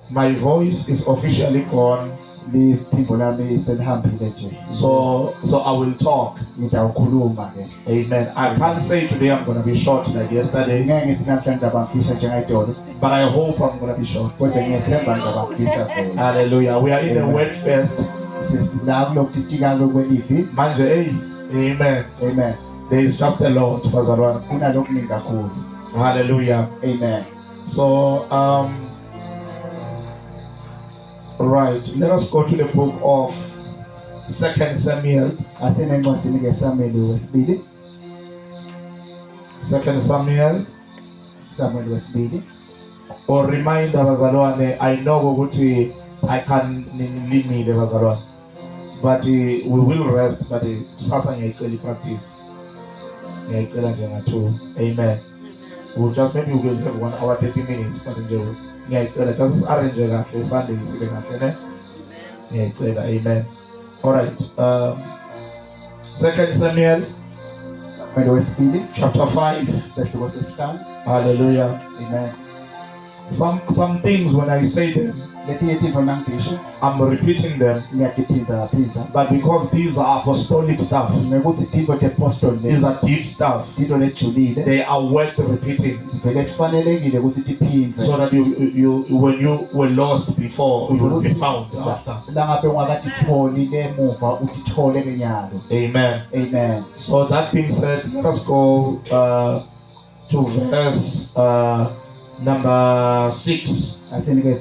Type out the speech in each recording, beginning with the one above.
my voice is officially gone. So I will talk. Amen. I can't say today I'm going to be short like yesterday, but I hope I'm going to be short. Hallelujah. We are in a word fest. Amen. Amen. There is just a lot. Hallelujah. Amen. So right, let us go to the book of 2 Samuel. 2 Samuel. Or reminder bazalwane, I know ukuthi I can limit bazalwane, but we will rest, but sasa ngiyayicela practice. Ngiyayicela njenga 2. Amen. We'll just maybe we will have 1 hour 30 minutes, but nje ngiyayicela just arrange kahle Sunday sibe kahle ne. Ngiyayicela. Amen. All right. 2 Samuel chapter 5. Hallelujah. Amen. Some things when I say them, I'm repeating them, but because these are apostolic stuff, these are deep stuff, they are worth repeating, so that you when you were lost before, you will be found after. Amen. Amen. So that being said, let us go to verse number 6. Amen.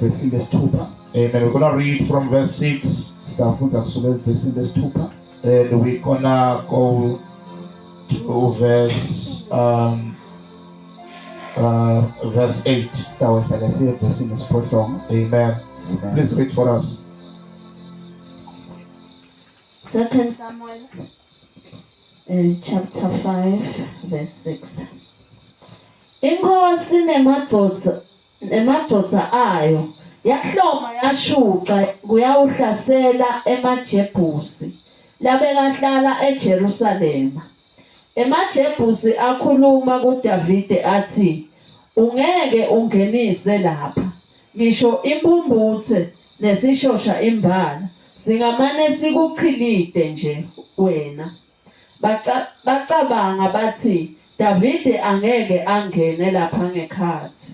We're gonna read from verse 6. And we're gonna go to verse 8. Amen. Amen. Please read for us. 2 Samuel chapter 5 verse 6. Inkosi nemadoda ayo yahloma yashuqa kuyawuhlasela emaJebusi labekahlala eJerusalema. EmaJebusi akhuluma kuDavide athi, ungeke ungenise lapha, ngisho imbumbuthe nesishosha imbala singamane sikuchilide nje wena. Bacabanga bathi Davide angeke angene lapha ngekhathi.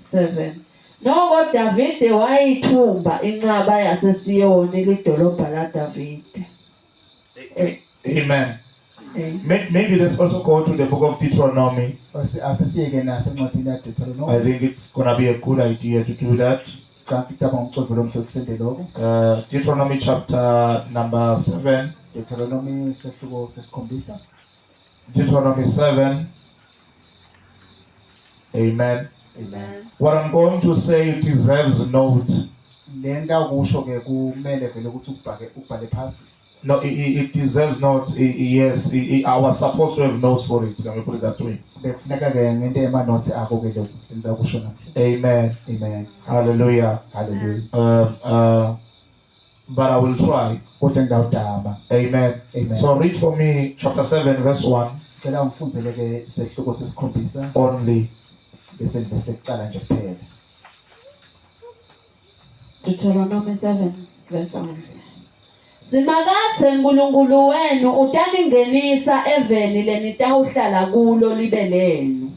7. Noko Davide wayithumba inqaba yaseSiyoni lidolobha la Davide. Amen. Maybe let's also go to the book of Deuteronomy. I think it's gonna be a good idea to do that. Deuteronomy chapter number 7. Deuteronomy 7. Amen. Amen. What I'm going to say deserves notes. No, it deserves notes. Yes, I was supposed to have notes for it. Can we put it that way? Amen. Amen. Hallelujah. Hallelujah. But I will try. Amen. Amen. So read for me chapter 7 verse 1 only. Deuteronomy 7 verse 1. Simakathe uNkulunkulu wenu utalingenisa eveni lenitawuhlala kulo libe lenu.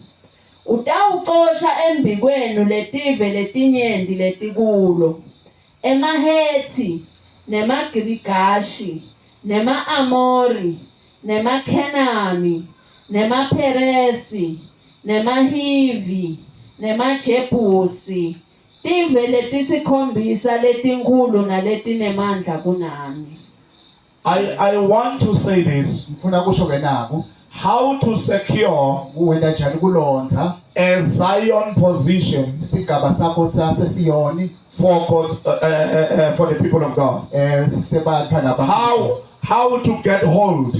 Utawucosha embikwenu letive letinyendi letikulo. EmaHethi, nemaGirigashi, nema-Amori, nemaKhenani, nemaPheresi, nemaHivi, nemaJebusi, tive letisikhombisa letinkulu naletinemandla kunani. I want to say this. How to secure a Zion position for God's, for the people of God. How to get hold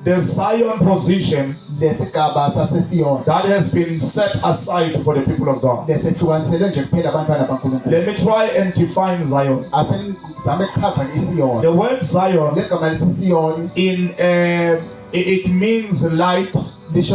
the Zion position that has been set aside for the people of God. Let me try and define Zion. The word Zion it means light. It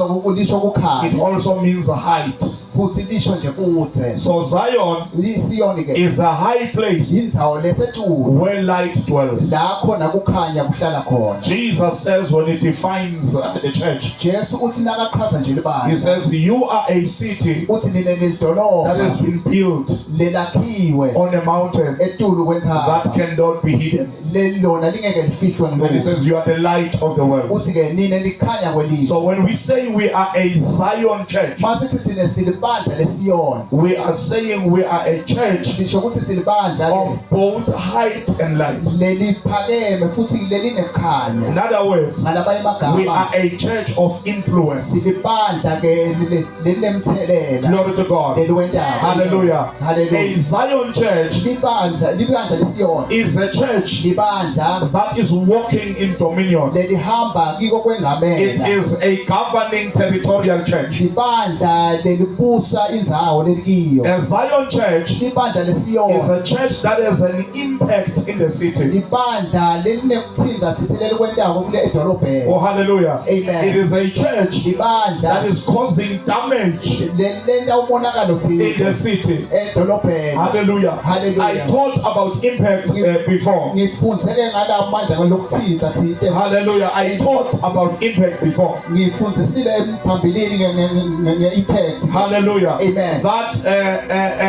also means height. futhi lisho nje kuthe So Zion Siyoni ke is a high place indzawo lesetulu where light dwells. lapho nakukhanya kuhlala khona. Jesus says when he defines the church, Jesu uthi nakaqhaza nje he libandla says you are a city uthi nine that nedolobha has been built lelakhiwe on a mountain etulu that kwenthaba cannot be hidden. lelona lingeke lifihlwe Then he ngumuntu. says you are the light of the world. Uthi ke nine likhanya kwelizwe. So when we say we are a Zion church, Masithi sine silibandla leSiyoni we are saying we are a church sisho ukuthi silibandla of both height and light. leliphakeme futhi lelinekhanya. In other words, Ngalabanye we are amagama a church of influence. silibandla ke lelemthelela Glory to God. leliwentaba. Hallelujah. A Hallelujah. Zion church libandla leSiyoni is a church libandla that is walking in dominion. lelihamba kiko It kwengamela. is a governing territorial church. libandla lelibusa indzawo lelikiyo. A Zion church libandla is leSiyoni a church that has an impact in the city. libandla lelinekuthinza thithelele kwentaba kule edolobheni. Oh, hallelujah. Amen. It is a church libandla that is causing damage lenta umonakalo in the thile city. edolobheni. Hallelujah. Hallelujah. I thought about impact before. Ngifundzeke ngalamandla lokuthinza thite. Hallelujah. I thought about impact before. Ngifundzisile phambilini nge-impact. Hallelujah. Amen. That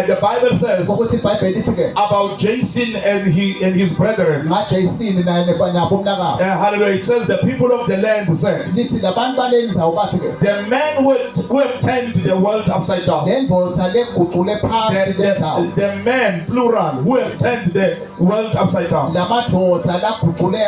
the Bible says ukuthi iBhayibheli lithi ke about Jason and his brethren. ngaJason nabo umnakabo. Hallelujah. It says the people of the land said, Lithi labantu balendzawo bathi ke the men who have turned the world upside down. lendvoza leguqule phasi lendzawo. The men, plural, who have turned the world upside down. Lamadvodza laguqule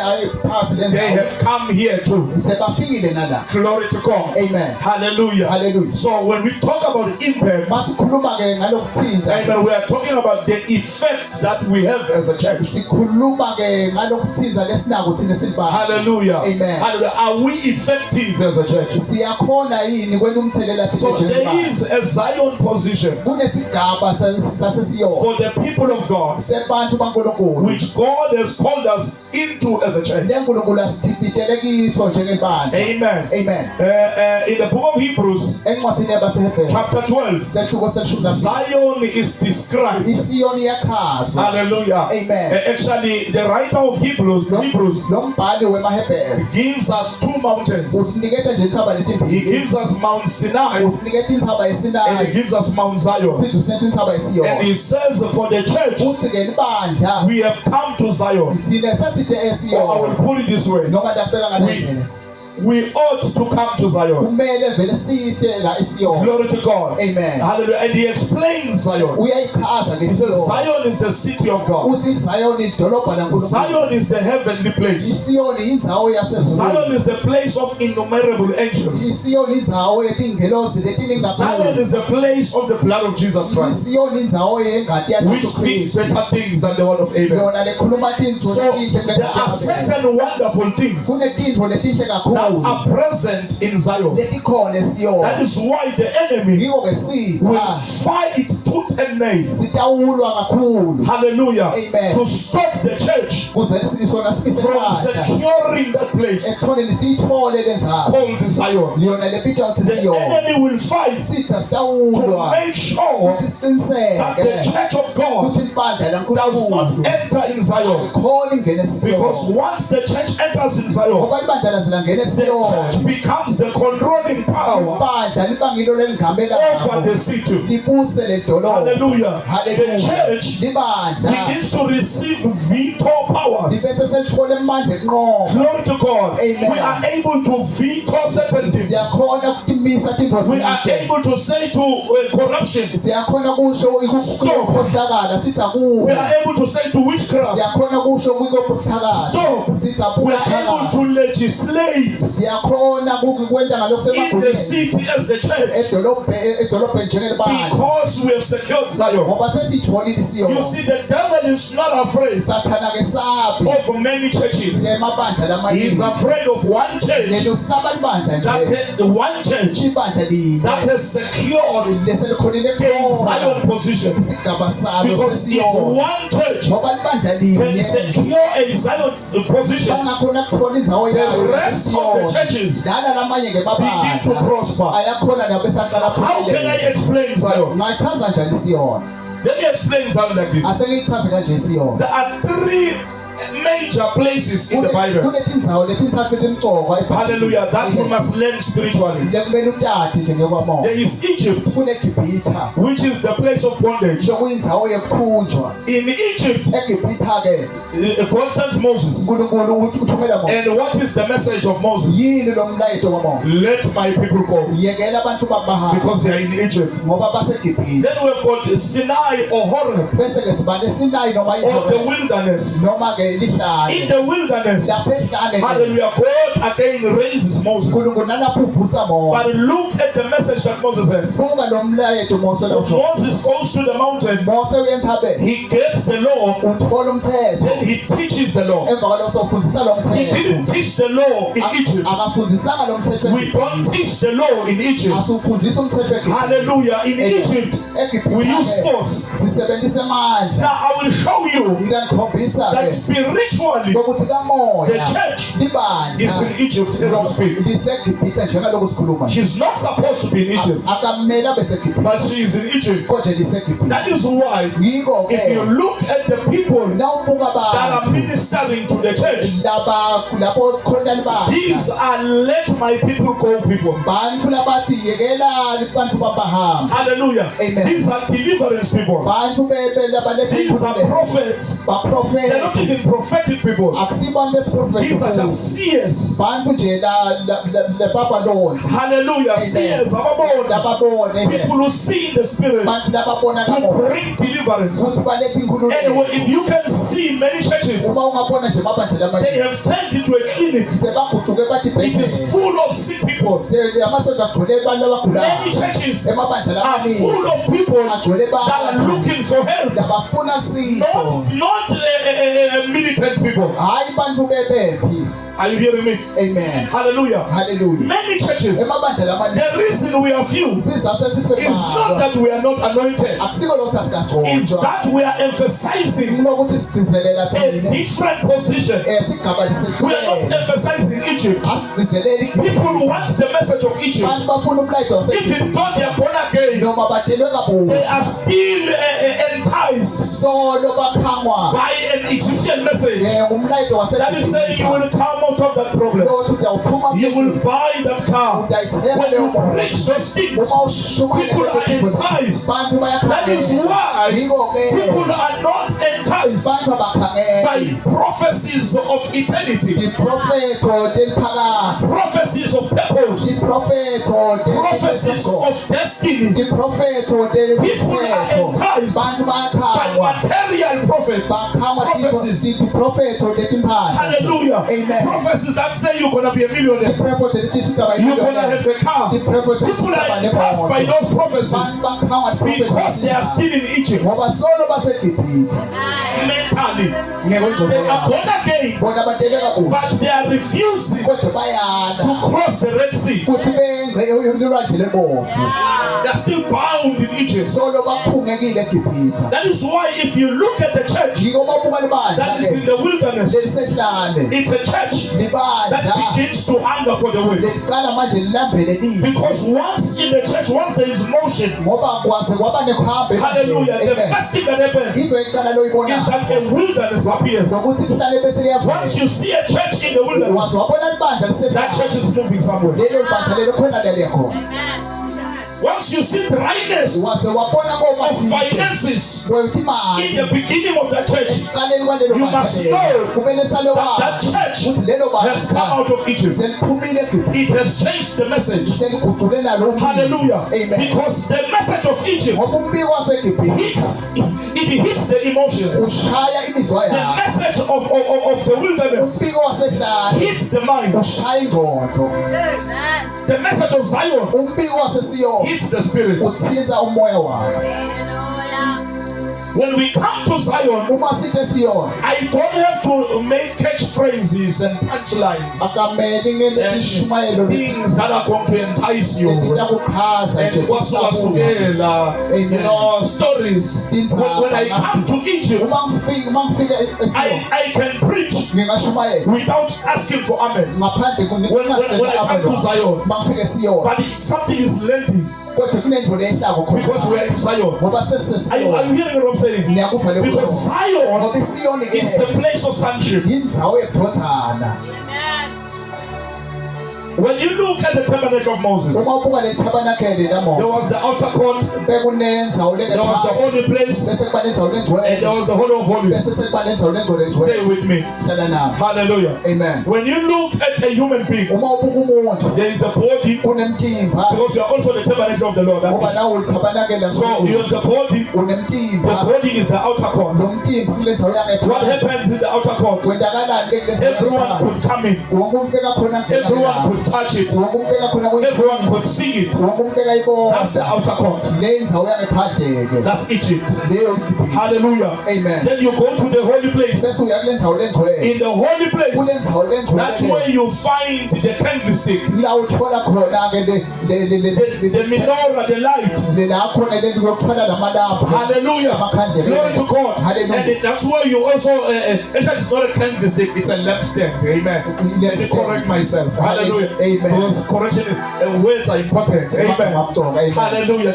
phasi They lendzawo. have come here too. Sebafikile nala. Glory to God. Amen. Hallelujah. Hallelujah. So when we talk about impact, Masikhuluma ke ngalokuthinza. amen, we are talking about the effect that we have as a church. Sikhuluma ke ngalokuthinza lesinako thina silibandla. Hallelujah. Amen. Hallelujah. Are we effective as a church? Siyakhona yini kwena umthelela So thina there njengoba. is a Zion position Kunesigaba sasesiyona for the people of God, sebantu baNkulunkulu. which God has called us into as a church. leNkulunkulu asidibitele kiso njengebandla. Amen. Amen. In the book of Hebrews, Encwadini yabaseHebheru chapter 12, sehluko selishumi nambili. Zion is described. iSiyoni iyachazwa. Hallelujah. Amen. Actually, the writer of Hebrews Lo mbhali wemaHebheru gives us two mountains. usiniketa nje inthaba He letimbili. gives us Mount Sinai Usiniketa inthaba and he yeSinayi. gives us Mount Zion. Uphinde usiniketa inthaba And yeSiyoni. he says for the church, Uthi ke libandla we have come to Zion. sine seside Or I eSiyoni. will put it this way. Noma ndabheka ngalendlela. We ought to come to Zion. Kumele vele side la eSiyoni. Glory to God. Amen. Hallelujah. And he explains Zion. Uyayichaza ke He says iSiyoni. Zion is the city of God. Uthi iZiyoni idolobha laNkulunkulu. Zion is the heavenly place. iSiyoni indzawo yasezulwini. Zion is the place of innumerable angels. iSiyoni indzawo yetingelosi letiningi Zion kakhulu. is the place of the blood of Jesus Christ, iSiyoni indzawo yengadi which yaJesu speaks Kristu. better things than the word of Abel. Yona lekhuluma tintfo So letinhle there are certain wonderful things kunetintfo letinhle that kakhulu are present in Zion. letikhona That eSiyoni. is why the enemy Yiko ke will sitha fight tooth and nail. sitawulwa kakhulu Hallelujah. Amen. To stop the church kuze sona sifise from khona securing that place ekuthoneni siyithole lendzawo. called Zion. Liyona lebitwa ukuthi The iSiyoni. enemy will fight Sitha to sitawulwa make sure ukuthi that the siciniseke church of God ukuthi libandla does not laNkulunkulu enter in Zion. alikhona ingene Because eSiyoni. once the church enters in Zion, Ngoba libandla laze langena the church eSiyoni. becomes the controlling power Ibandla libangilo over lelingamela the city. libuse le dolobha. Hallelujah. The Hallelujah. church Libandla begins to receive veto powers. libese selithola emandla enqoba. Glory to God. Amen. We are able to veto certain things. Siyakhona ukutimisa tintfo We are ezinhle. able to say to corruption. Siyakhona kusho ukukhohlakala sithi We akuwe. are able to say to witchcraft. Siyakhona kusho kubuthakathi. Stop. Sithi We are able abuthakathi. to legislate Siyakhona kwenta ngalokho in the semaguleni. city as the church Edolobheni njengelibandla. because we have secured Zion. ngoba sesitholile You isiyoni. see, the devil is not afraid Sathana ke sabi of many churches. emabandla He is lamaningi. afraid of one church. Yena usaba libandla That nje. one church Ibandla that linye has secured leselikhonile a Zion position. isigaba salo Because if sesiyoni. one church Ngoba libandla can linye secure a Zion position, bangakhona kuthola indawo the yayo rest of the esiyoni. churches Dala lamanye begin to ngemabandla prosper. ayakhona nabo esaqala How can I phumelela. explain Zion? Ngachaza njani isiyoni? Let me explain Zion like this. Ase ngichaze kanje isiyoni. There are three major places in the Bible. Kunetindzawo letintsatfu temcoka Hallelujah. That we must learn spiritually. lekumele utate nje ngekwamoya. There is Egypt, KuneGibhitha which is the place of bondage. lokuyindzawo yekukhunjwa. In Egypt, eGibhitha ke God sends Moses. uNkulunkulu uthumela Mose. And what is the message of Moses? Yini lo mlayito kaMose? Let my people go. Yekela abantu babahambe Because they are in Egypt. ngoba baseGibhitha. Then we've got Sinai or Horeb Bese ke sibane Sinai noma or the iHoreb wilderness. noma ke In lihlane. the wilderness, Lapha ehlane ke hallelujah, God again raises Moses. uNkulunkulu nalapho uvusa But Mose. look at the message that Moses has. Buka lo mlayito Mose lo. Moses goes to the mountain, Mose uyentabeni he gets the law, uthola umthetho. then he teaches the law. Emva kwalokho sofundisa lo He mthetho. didn't teach the law in Egypt. Akafundisanga lo mthetho. We don't teach the law in Egypt. Asufundisa umthetho eGibhitha. Hallelujah. In Egypt, we use force. sisebenzisa amandla. Now I will show you Ngiyanikhombisa that ke spiritually ukuthi the kamoya church libandla is in Egypt as we speak. liseGibhitha njengalokho sikhuluma. She's not supposed to be in Egypt, Akamele abe seGibhitha but she is in Egypt. kodwa liseGibhitha. That is why Yiko if you ke look at the people nawubuka that are abantu ministering to the church, laba lapho khona libandla these are let my people go people. bantu labathi yekela abantu babahamba. Hallelujah. Amen. These are deliverance people. Bantu labalethe These are prophets. They're not baprofeti. even prophetic people. Akusibantu besiprofeti. These are just seers. Bantu nje lababa lonzi. Hallelujah. Amen. Seers. Ababona. Lababone People who see in the spirit bantu lababona to nabo bring deliverance. ukuthi balethe Anyway, inkhululeko. if you can see many churches, Uma ungabona nje mabandla they lamanye have turned into a clinic. sebaguquke bathi It is bhedlela. full of sick people. Amasondo agcwele abantu Many abagulayo. churches Emabandla are lamaningi full of people agcwele that are bantu looking for help. labafuna sipho. Not militant people. Hayi bantu bebephi. Are you hearing me? Amen. Hallelujah. Hallelujah. Many churches, Emabandla lamaningi the reason we are few is sizathu not sisifebala. that we are not anointed. Akusiko lokho It's sasigaqonjwa. that we are emphasizing Kunokuthi sigcizelela a thina. different position. Sigaba We are not lisehlulele. emphasizing Egypt. Asigcizeleli People want the message of Egypt. bantu bafuna umlayito Even though they waseGibhitha. are born again, Noma badelwe they kabusha. are still enticed Solo baphangwa. by an Egyptian message Umlayito that is saying you waseGibhitha. will come out of that problem. Lothi uyawuphuma You will buy that car. uyayithenga When leyo you moto. preach those things, Uma ushumayela people are leyo tifo, enticed. bantu That is bayakhangela. why Yiko people ke are not enticed bantu abakhangela. by prophecies of eternity, Diprofeto del phakathi. prophecies of purpose, Diprofeto del prophecies of destiny. Diprofeto del People are enticed bantu by bayakhangwa. material prophets, Bakhangwa prophecies. diprofeto del timphahla. Hallelujah. Amen. Prophecies that say you're going to be a millionaire, Diprofeto del tisigaba you're going to have a car. Diprofeto del People are tisigaba enticed by nemoto. those prophecies Bantu bakhangwa because they are diprofeto. still in Egypt Ngoba solo baseGibhitha. mentally. Ngekwe They ingqondo are yabo. born again, Bona badelwe kabusha. but they are refusing Kodwa bayala to cross the Red Sea. ukuthi benze ulwandle lebovu. They are still bound in Egypt. Solo bakhungekile eGibhitha. That is why if you look at the church Yiko babuka libandla that is in ke the wilderness, lelisehlane. it's a church Libandla that begins to hunger for the way. liqala manje lilambele lize. Because once in the church, once there is motion, Ngoba kwaze kwaba nekuhamba. hallelujah, the first thing that happens Into ecala is loyibona that a wilderness appears. ukuthi lihlale bese Once liyavela. you see a church in the wilderness, Waze wabona libandla that lisehlane. church is moving somewhere. Lelo libandla lelo khona lelekho. Once you see dryness Waze wabona of komathi finances wethi in imali. the beginning of the church, Ekuqaleni kwalelo You bandla must lelo, know kumele salo that wazi church ukuthi lelo has come bandla out of Egypt. seliphumile eGibhitha. It has changed the message. Seliguqule nalo umbiko. Hallelujah. Amen. Because the message of Egypt Ngoba umbiko waseGibhitha it hits the emotions. ushaya imizwa The yakhe. message of the wilderness Umbiko wasehlane hits the mind. ushaya ingqondo. The message of Zion Umbiko wasesiyoni hits the spirit. uthinta umoya wabo. When we come to Zion, Uma sithe Siyoni, I don't have to make catchphrases and punchlines akamele ngene and ishumayelo things that are going to entice you. nentakuqhaza And nje kwasukasukela, you know, stories. When I come to Egypt, uma ngifika eSiyoni I can preach ngingashumayela without asking for amen. ngaphandle When I come to Zion, uma ngifika eSiyoni but something is lengthy kodwa kunendlela ehlako khona because we are in Zion. ngoba Are you sesesiyoni hearing what I'm saying? niyakuva le Because Zion ngoba iSiyoni is the place of sonship. yindzawo yekudodana. When you look at the tabernacle of Moses, uma ubuka le tabernacle there laMose was the outer court, bekunendzawo there was the holy place, bese kuba nendzawo and lengcwele there was the holy of holies. bese sekuba nendzawo lengcwele Stay with me. hlala nami. Hallelujah. Amen. When you look at a human being, Uma ubuka umuntu there is a body kunemtimba because you are also the tabernacle of the Lord. ngoba nawo utabernacle So you have the body. The unemtimba body is the outer court. lo mtimba kulendzawo What yangephakathi happens in the outer court? kwenzakalani kulendzawo Everyone yangephakathi could come in. wonke umbeka khona Everyone could touch it. wonke umbeka khona Everyone could see it. wonke umbeka ibona That's the outer court. lendzawo yangephandleke That's Egypt. leyo Gibhithe. Hallelujah. Amen. Then you go to the holy place. bese uya kulendzawo lengcwele In the holy place, kulendzawo that's lengcwele where you find the candlestick, la uthola khona ke the menorah, the light. la khona lento yokuthwala lamalapha. Hallelujah. Glory to God. And that's where you also, actually it's not a candlestick, it's a lampstand. Amen. Let me correct myself. Hallelujah. Amen. Because correction words are important. Amen. Hallelujah.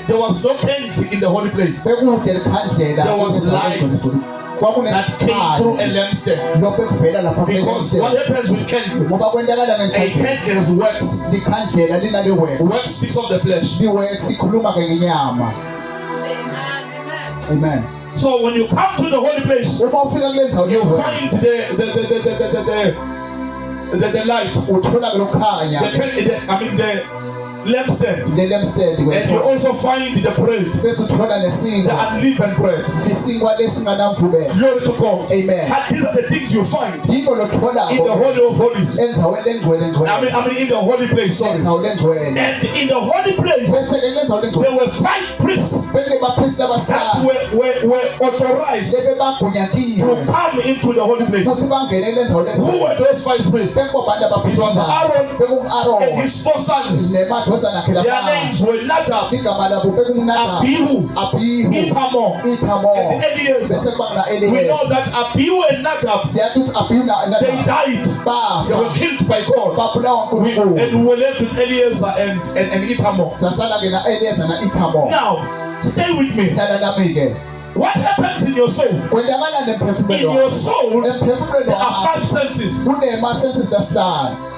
There was no candle in the holy place. Bekude likhandlela There was light that came through a lampstand. lokuvela lapha Because what happens with candle? ngoba kwentekala A ngekhandlela candle has wax. likhandlela linale wax Wax speaks of the flesh. liwax ikhuluma ke ngenyama. Amen. So when you come to the holy place, Uma ufika kulendzawo you lengcwele find the light. uthola ke lokukhanya The lampstand. lelemsende And you also find the bread, bese uthola the nesinkwa unleavened bread. isinkwa lesinganamvubelo. Glory to God. Amen. And these are the things you find yiko lothola in the Holy of Holies. endzaweni lengcwele I mean in the holy place, sorry. endzawo lengcwele And in the holy place, bese ke lendzawo lengcwele there were 5 priests beke baphristi that abasala were authorized bebe to bagunyakiwe come into the holy place. ukuthi bangene kulendzawo Who lengcwele were those 5 priests? bekubabanda It was Aaron and bekungu-Aroni his 4 sons. nemadodana akhe Their labana names were Nadab, igama labo bekungunadabu Abihu, abihu Ithamar, ithamo and Eleazar. bese kuba na We know eliyeza that Abihu and Nadab, siyathi ukuthi abihu they nadabu died. They bafa were killed by God. babulawa unkulunkulu And we were left with Eleazar and Ithamar. sasala ke na eliyeza na ithamo. Now, stay with me. hlala nami ke What happens in your soul? kwentakala In nemphefumulo your wakho soul, emphefumulweni there are wakho 5 senses. kunema-senses asihlanu.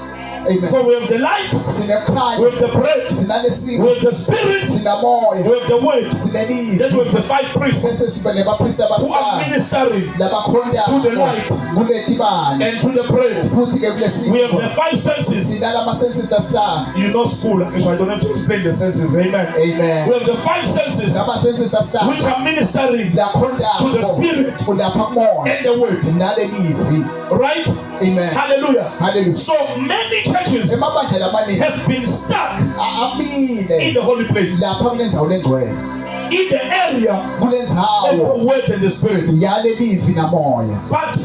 Amen. So we have the light, we sinekukhanya have the bread, sinalesinto we have the spirit, sinamoya we have the word. sinelizwi Then we have the 5 priests bese sibe nebaphristi who are abasihlanu ministering labakhondayo to the light kuletibane and to the bread. futhi ke We have kulesinto the 5 senses. sinalama-senses asihlanu. You know school, so I don't have to explain the senses. Amen. Amen. We have the 5 senses Lama-senses asihlanu which are ministering to the lakhondayo spirit ulapha kumoya and the word. nalelizwi. Right? Amen. Hallelujah. Hallelujah. So many churches emabandla amaningi have been stuck in amile the holy place, lapha kulendzawo lengcwele in the area of kulendzawo the word and the spirit. yalelizwi namoya. But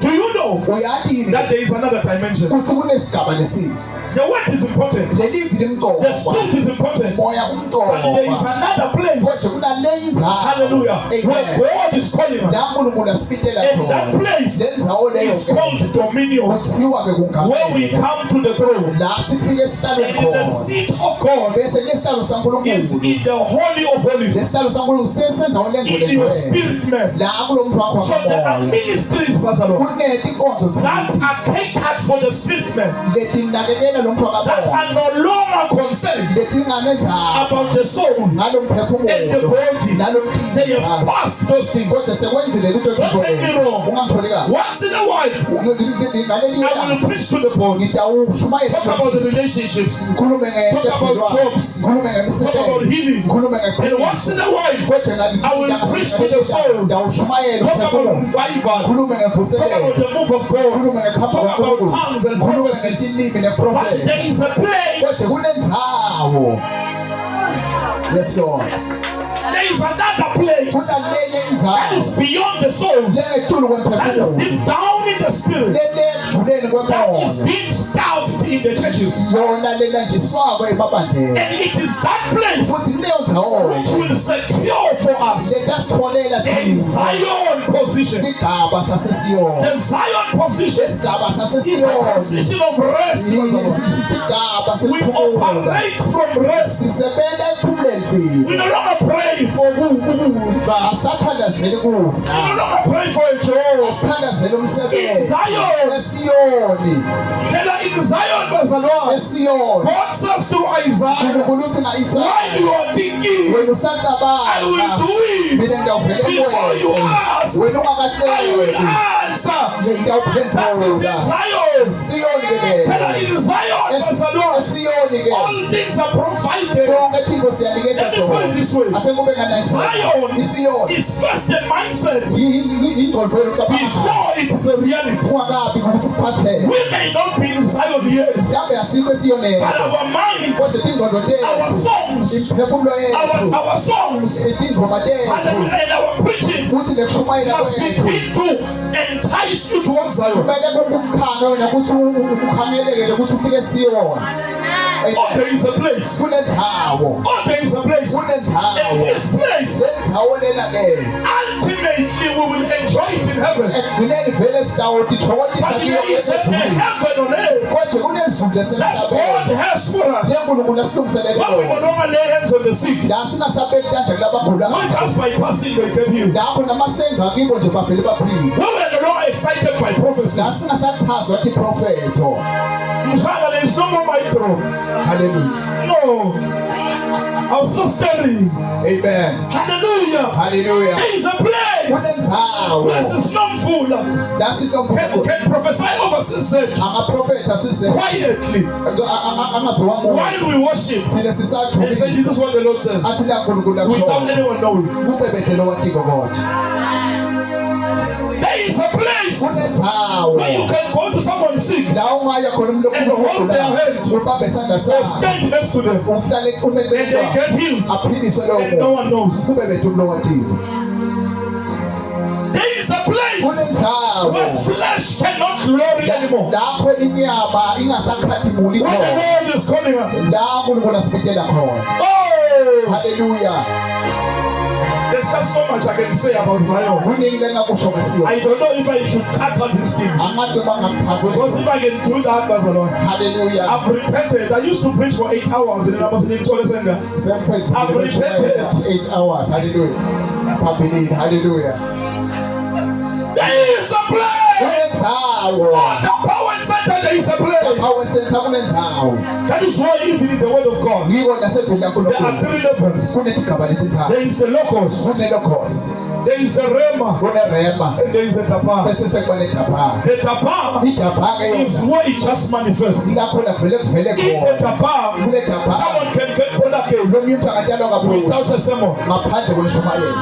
do you know uyatini that there is another dimension? kuthi kunesigaba lesine The word is important, lelizwi the limqoka spirit is important, moya but there is umqoka another place, kodwa kunaleyinzawo hallelujah, where Amen. God is calling la us. nkulunkulu asifitela And that khona place lendzawo leyo is called dominion, kuthiwa ke where we kungamele come to the throne. la sifike esihlalweni And the khona seat of God bese lesihlalo is sankulunkulu in the holy of holies, lesihlalo sankulunkulu sesendzawo lengcwele in your ngcwele spirit man. la kulo muntu wakho So there are wamoya ministries, Pastor Lord, kunetinkonzo that are catered for the spirit man, letinakekela lo muntu that wakamoya are no longer concerned letinganenzaba about the soul ngalo and the mphefumulo body. nalo They have mtimba passed those things. kodwa sekwenzile lento Don't take me wrong. ungangitholi kahle Once in a while, ngaleli I will preach to the body. ngidawushumayela Talk about the relationships. ngikhulume Talk about jobs. ngikhulume Talk about ngemisebenzi healing. ngikhulume And once in a while, kodwa I will preach to the soul. ndawushumayela talk about revival. ngikhulume Talk ngemvuselelo about the move of God. ngikhulume ngekuhamba Talk about kwaNkulunkulu tongues and ngikhulume prophecies. ngetilimi But neprofeti there is a place kodwa kunendzawo Yes, Lord. There is another place Kunalenye that is indawo beyond the soul, lengetulu that is kwemphefumulo deep down in the spirit, lelekujuleni that is kwemoya being stuffed in the churches. yona lenanjiswako emabandleni And it is that place futhi kuleyo ndawo which will secure for us letasitholela a thina Zion position. isigaba sasesiyoni The Zion position isigaba is a sasesiyoni position of rest. isigaba We sesiphumulo operate from rest. sisebenza ekuphumuleni We no longer pray for who's that. asathandazeli We kudla no longer pray for a job. asithandazeli In umsebenzi Zion, esiyoni Ela in Zion, Bazalwa, esiyoni God says to Isaiah, uNkulunkulu uthi while nga-Isaya you are thinking, wena I usacabanga will do it. mina ngiyawuphendula Before you ask, wena I will ungakaceli answer. That is in ngiyawuphendula Zion. siyoni ke Ela le in Zion, Bazalwa, esiyoni ke all things are provided. konke thixo siyanikeza Let me put it khona this way. asekube Zion isiyoni is first a mindset ingqondo ucabanga before it is a reality. ungakabi ukuthi kuphathele We may not be in Zion yet, mhlawumbe asikho esiyoneni but our mind, kodwa ingqondo our tethu songs, imphefumulo yethu our songs, izingoma tethu and our preaching futhi nekushumayela must kwethu begin to entice you towards Zion. kumele kukukhanga wena ukuthi ukhangeleke ukuthi ufike esiyoni Oh, there is a place. kunendawo Oh, there is a place. And kunendawo this place, lendawo lena ke ultimately, we will enjoy it in heaven. ekugcineni vele sidawo tithokozisa But kiyo there is a ezulwini heaven on earth kodwa kunezulu that God esemhlabeni has for us. njengonkulunkulu asilungiselele When we kona will normally lay hands on the sick, la singasabeki kanje kulabagula not just by passing, they get healed. lapho namasenzo akibo nje bavele baphile When we are no longer excited by la prophecies, singasachazwa tiprofeto Mshana, there is no more micro. haleluya No. I was so staring. amen Hallelujah. haleluya There is a place kunendawo where the storm full can lasitomphefumulo prophesy over sunset angaprofetha size quietly angaphiwa moya while we worship. thina And say, sisathulisa this is what the Lord says. athi nankulunkulu Without akusho anyone knowing. kubebethelo watiko kodwa There is a place kunendawo where you can go to someone sick la ungaya khona umuntu and hold their hand ubambe isandla or sakho stand next to them uhlale and they umenze get healed aphindiswe lowo and no muntu one knows. kube bethu watiko There is a place kunendawo where flesh cannot glory anymore. lapho inyama ingasakhathimuli When the khona Lord is calling us. la unkulunkulu asibekela khona Oh, haleluya there's just so much I can say about Zion. kuningi lengakusho ngesiyo I don't know if I should tackle these things. angathi Because mangaqhathwe if I can do that, Bazalon, haleluya I've repented. I used to preach for 8 hours and then I was in Tolesenga. I've repented. 8 hours haleluya phambili haleluya There is a place. kunendawo Oh, the power center, there is a place. power center kunendawo That is why even in the word of God, ngiko nasebhili there are lankulunkulu 3 levels. kunetigaba letithathu There is the locus, kunelokhosi there is the rema, kunerema and there is the tapa. bese sekubanedabha The tapa idabha-ke is yona where it just manifests. ilakhona vele kuvele In the khona tapa, kunedabha someone can get born lo muntu angatshalwa kabuza without a sermon. ngaphandle kwenshumayelo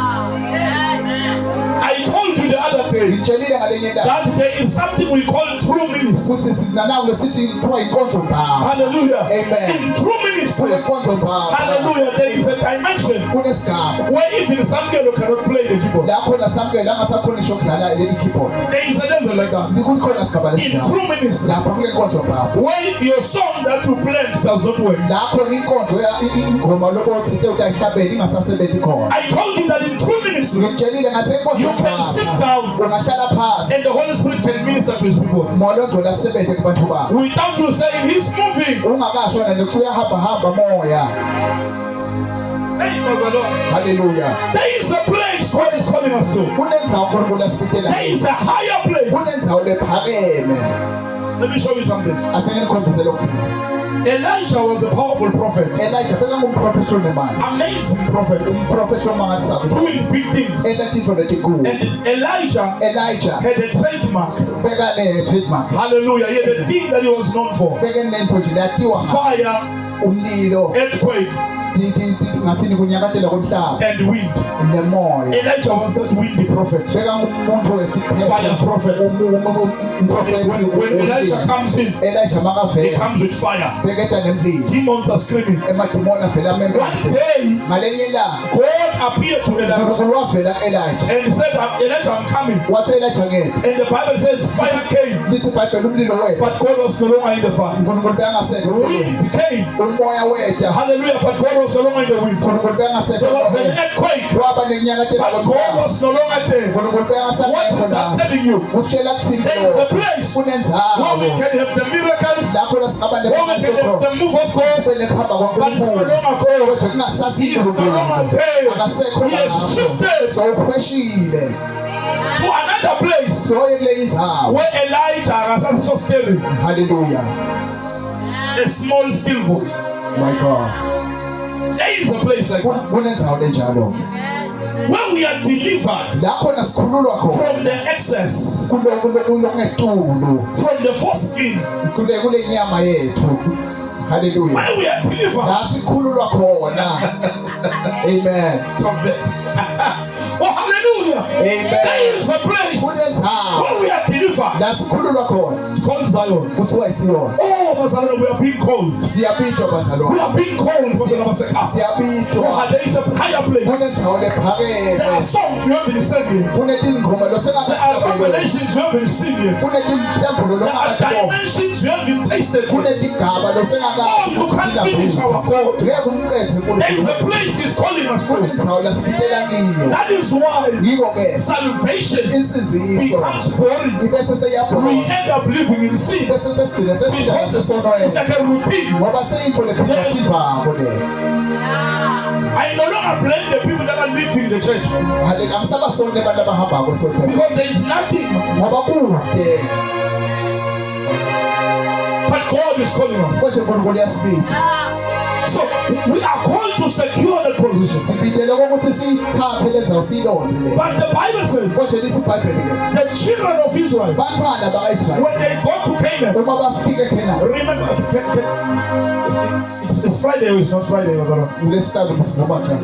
I told you the other day ngitshelile ngalenye ndaba that there is something we call true ministry. futhi sinanawo sithi kuthiwa inkonzo mbhawo Hallelujah. Amen. In true ministry, kunenkonzo mbhawo hallelujah, there is a dimension kunesigaba where even Samuel cannot play the keyboard. lapho nasamkele angasakhonisha ukudlala leli keyboard There is a level like that. kukhona sigaba In lesigaba true ministry, lapho kulenkonzo mbhawo where your song that you played does not work. lapho inkonzo ingoma lokuthi ke utayihlabela ingasasebenzi khona I told you that in true ministry, ngitshelile ngasenkonzo you can sit mbhawo down ungahlala phasi and the Holy Spirit can minister to his people moya ongcwele asebenze kubantu bakho without you saying he's moving. ungakashona nje uyahamba moya Hey, Mazalo, haleluya there is a place God is calling us to. kunenzawo unkulunkulu asifikela There is a higher place. kunenzawo lephakeme Let me show you something. asenginikhombisele ukuthi Elijah was a powerful prophet, Elijah bekangumprofessional nemali amazing prophet, umprofessional omangalisayo doing big things. enta tintfo letinkulu And Elijah Elijah had a trademark. bekane-trademark Hallelujah. He had a thing that he was known for. bekenento nje latiwa Fire, umlilo earthquake, ngathini kunyakatela komhlaba and wind. nemoya. Elijah was that windy prophet. Beka umuntu Fire prophet. When Elijah comes in, Elijah he makavela comes with fire. beketa nemlilo. Demons are screaming. Emadimoni avela One memnandi. day, Ngelinye ilanga God appeared to Elijah uNkulunkulu wavela Elijah. and he said, Elijah, I'm coming. Wathi Elijah ngeke. And the Bible says fire came, Lithi iBhayibheli umlilo wethu. but God was no longer in the fire. uNkulunkulu bengasekho. Wind came, Umoya wethu. hallelujah, but God was no longer in the wind. uNkulunkulu There was an bengasekho. earthquake, Waba nenyakatela but God komhlaba. was no longer there. uNkulunkulu What bengasekho is la. that telling you? Utshela kuthini There is a lo? place where Kunenzawo. we can have the miracles, Lapho lasihamba where we can have the move of God, Sibele kuhamba but it's no kwaNkulunkulu. longer God. Kodwa kungasasi He is no longer there. He has shifted So ukhweshile. to another place So kule indzawo. where Elijah has so steady, Hallelujah. a small still voice. My God. There is a place like that Kunenzawo lenjalo. where we are delivered La khona sikhululwa khona. from the excess, Kulongetulu. from the foreskin, Kule nyama yethu. Hallelujah. where we are delivered La sikhululwa khona. Amen. from the oh hallelujah. Amen. There is a place Kunenzawo. where we are delivered. La sikhululwa khona. It's called Zion. Kuthiwa isiyona. Oh Bazalwane, we are being called. Siyabitwa We bazalwane. are being called. Bazalwane. Siyabitwa. There is a higher place. Kunenzawo There are lephakeme. songs you haven't singing. Kunezingoma There are losengakaqabela. revelations you haven't seen yet. Kunetimpulo There are longakaqabela. dimensions you haven't tasted yet. Kunezigaba Oh, you can't finish our God. ngeke umcethe There is a uNkulunkulu. place He's calling us to. Kunenzawo lasifikela kiyo. That is why Yiko-ke salvation insinziso becomes boring. ibese We seyabhona. end up living in sin Bese sesigcine sesidala because it's sesonwele. like a routine. Ngoba seyinto lephindwaphindwako le. I no longer blame the people that are living the church Hallelujah. Angisabasoli abantu abahamba kwesontweni. because there is nothing Ngoba kude. but God is calling us. Konje uNkulunkulu uyasibika. So we are called to secure that position. Sibindele ukuthi siyithathe lenzawo siyilonze le. But the Bible says Konje lithi iBhayibheli ke. the children of Israel, Bantwana baka-Israyeli when they go to Canaan, uma bafika eKhenani. remember, it's Friday or it's not Friday, Bazalwane? Ngolesihlanu noma cha.